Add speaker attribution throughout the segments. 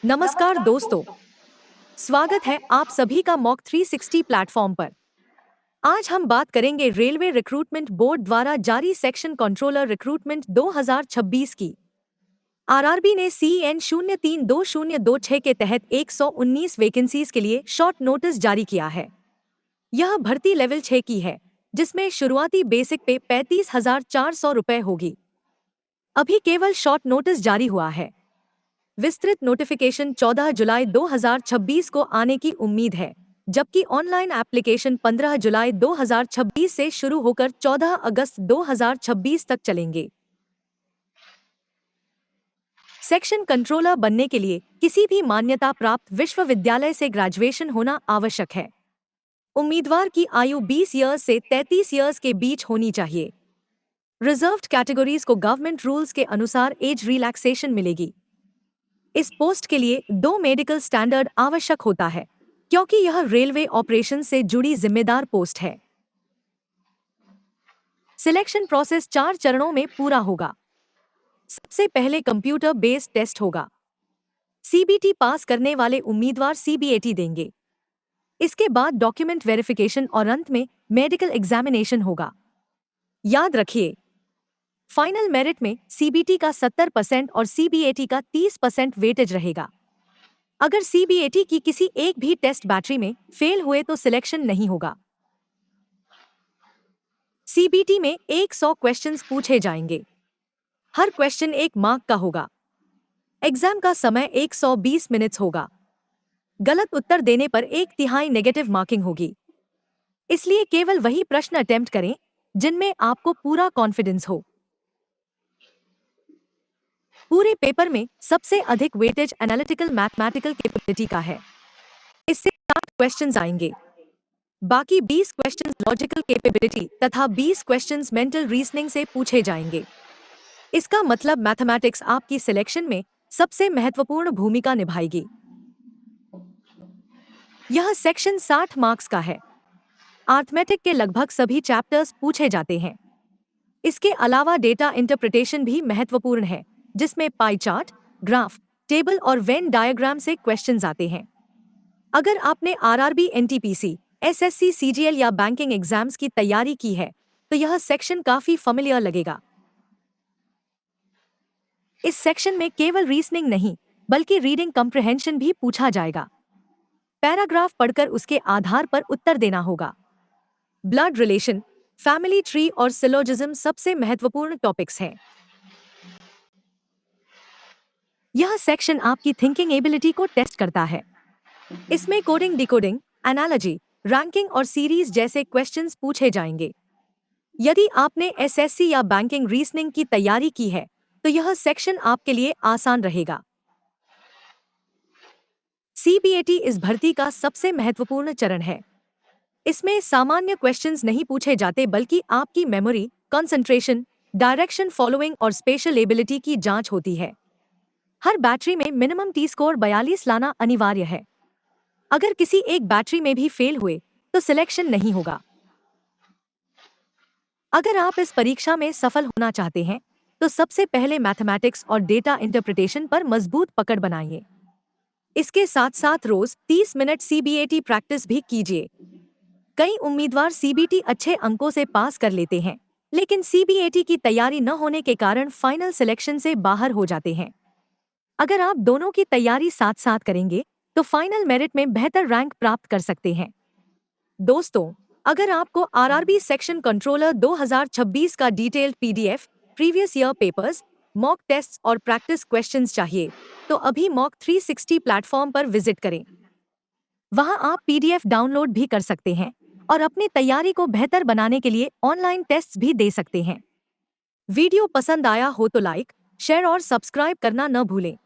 Speaker 1: नमस्कार
Speaker 2: नमस्कार
Speaker 1: दोस्तों,
Speaker 2: दोस्तों।
Speaker 1: स्वागत
Speaker 2: स्वागत
Speaker 1: है
Speaker 2: है
Speaker 1: आप
Speaker 2: आप
Speaker 1: सभी का मॉक 360 प्लेटफॉर्म पर। आज हम बात करेंगे रेलवे रिक्रूटमेंट बोर्ड द्वारा जारी सेक्शन कंट्रोलर रिक्रूटमेंट 2026 की। आरआरबी ने CN 032026 के तहत 119 वैकेंसीज के लिए शॉर्ट नोटिस जारी किया है। यह भर्ती लेवल 6 की है, जिसमें शुरुआती बेसिक पे 35,400 रुपए होगी। अभी केवल शॉर्ट नोटिस जारी हुआ है। विस्तृत नोटिफिकेशन 14 जुलाई 2026 को आने की उम्मीद है, जबकि ऑनलाइन एप्लीकेशन 15 जुलाई 2026 से शुरू होकर 14 अगस्त 2026 तक चलेंगे। सेक्शन कंट्रोलर बनने के लिए किसी भी मान्यता प्राप्त विश्वविद्यालय से ग्रेजुएशन होना आवश्यक है। उम्मीदवार की आयु 20 ईयर्स से 33 ईयर्स के बीच होनी चाहिए। रिजर्व्ड कैटेगरीज को गवर्नमेंट रूल्स के अनुसार एज रिलैक्सेशन मिलेगी। इस पोस्ट के लिए 2 मेडिकल स्टैंडर्ड आवश्यक होता है, क्योंकि यह रेलवे ऑपरेशन से जुड़ी जिम्मेदार पोस्ट है। सिलेक्शन प्रोसेस 4 चरणों में पूरा होगा। सबसे पहले कंप्यूटर बेस्ड टेस्ट होगा। सीबीटी पास करने वाले उम्मीदवार सीबीएटी देंगे। इसके बाद डॉक्यूमेंट वेरिफिकेशन और अंत में मेडिकल एग्जामिनेशन होगा। याद रखिए, फाइनल मेरिट में सीबीटी का 70% और सीबीएटी का 30% वेटेज रहेगा। अगर सीबीएटी की किसी एक भी टेस्ट बैटरी में फेल हुए तो सिलेक्शन नहीं होगा। सीबीटी में 100 क्वेश्चंस पूछे जाएंगे। हर क्वेश्चन 1 मार्क का होगा। एग्जाम का समय 120 मिनट्स होगा। गलत उत्तर देने पर 1/3 नेगेटिव मार्किंग होगी। इसलिए केवल वही प्रश्न अटेम्प्ट करें जिनमें आपको पूरा कॉन्फिडेंस हो। पूरे पेपर में सबसे अधिक वेटेज एनालिटिकल मैथमेटिकल कैपेबिलिटी का है। इससे 60 क्वेश्चंस आएंगे। बाकी 20 क्वेश्चंस लॉजिकल कैपेबिलिटी तथा 20 क्वेश्चंस मेंटल रीजनिंग से पूछे जाएंगे। इसका मतलब मैथमेटिक्स आपकी सिलेक्शन में सबसे महत्वपूर्ण भूमिका निभाएगी। यह सेक्शन 60 मार्क्स का है। अरिथमेटिक के लगभग सभी चैप्टर्स पूछे जाते हैं। इसके अलावा डेटा इंटरप्रिटेशन भी महत्वपूर्ण है, जिसमें पाई चार्ट, ग्राफ, टेबल और वेन डायग्राम से क्वेश्चंस आते हैं। अगर आपने आरआरबी, एनटीपीसी, एसएससी, सीजीएल या बैंकिंग एग्जाम्स की तैयारी की है, तो यह सेक्शन काफी familiar लगेगा। इस सेक्शन में केवल रीजनिंग नहीं, बल्कि रीडिंग कम्प्रिहेंशन भी पूछा जाएगा। पैराग्राफ पढ़कर उसके आधार पर उत्तर देना होगा। ब्लड रिलेशन, फैमिली ट्री और सिलोजिज्म सबसे महत्वपूर्ण टॉपिक्स हैं। यह सेक्शन आपकी थिंकिंग एबिलिटी को टेस्ट करता है। इसमें कोडिंग, डिकोडिंग, एनालॉजी, रैंकिंग और सीरीज जैसे क्वेश्चंस पूछे जाएंगे। यदि आपने एसएससी या बैंकिंग रीजनिंग की तैयारी की है, तो यह सेक्शन आपके लिए आसान रहेगा। सीबीएटी इस भर्ती का सबसे महत्वपूर्ण चरण है। इसमें सामान्य क्वेश्चंस नहीं पूछे जाते, बल्कि आपकी मेमोरी, कंसंट्रेशन, डायरेक्शन फॉलोइंग और स्पेशल एबिलिटी की जांच होती है। हर बैटरी में मिनिमम टी स्कोर 42 लाना अनिवार्य है। अगर किसी एक बैटरी में भी फेल हुए तो सिलेक्शन नहीं होगा। अगर आप इस परीक्षा में सफल होना चाहते हैं, तो सबसे पहले मैथमेटिक्स और डेटा इंटरप्रिटेशन पर मजबूत पकड़ बनाइए। इसके साथ साथ रोज 30 मिनट सीबीएटी प्रैक्टिस भी कीजिए। कई उम्मीदवार सीबीटी अच्छे अंकों से पास कर लेते हैं, लेकिन सीबीएटी की तैयारी न होने के कारण फाइनल सिलेक्शन से बाहर हो जाते हैं। अगर आप दोनों की तैयारी साथ साथ करेंगे, तो फाइनल मेरिट में बेहतर रैंक प्राप्त कर सकते हैं। दोस्तों, अगर आपको आरआरबी सेक्शन कंट्रोलर 2026 का detailed PDF, previous year papers, mock tests और प्रैक्टिस क्वेश्चंस चाहिए, तो अभी मॉक 360 प्लेटफॉर्म पर विजिट करें। वहां आप पीडीएफ डाउनलोड भी कर सकते हैं और अपनी तैयारी को बेहतर बनाने के लिए ऑनलाइन टेस्ट्स भी दे सकते हैं। वीडियो पसंद आया हो तो लाइक, शेयर और सब्सक्राइब करना न भूलें।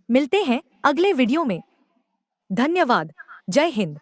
Speaker 1: मिलते हैं अगले वीडियो में। धन्यवाद। जय हिंद।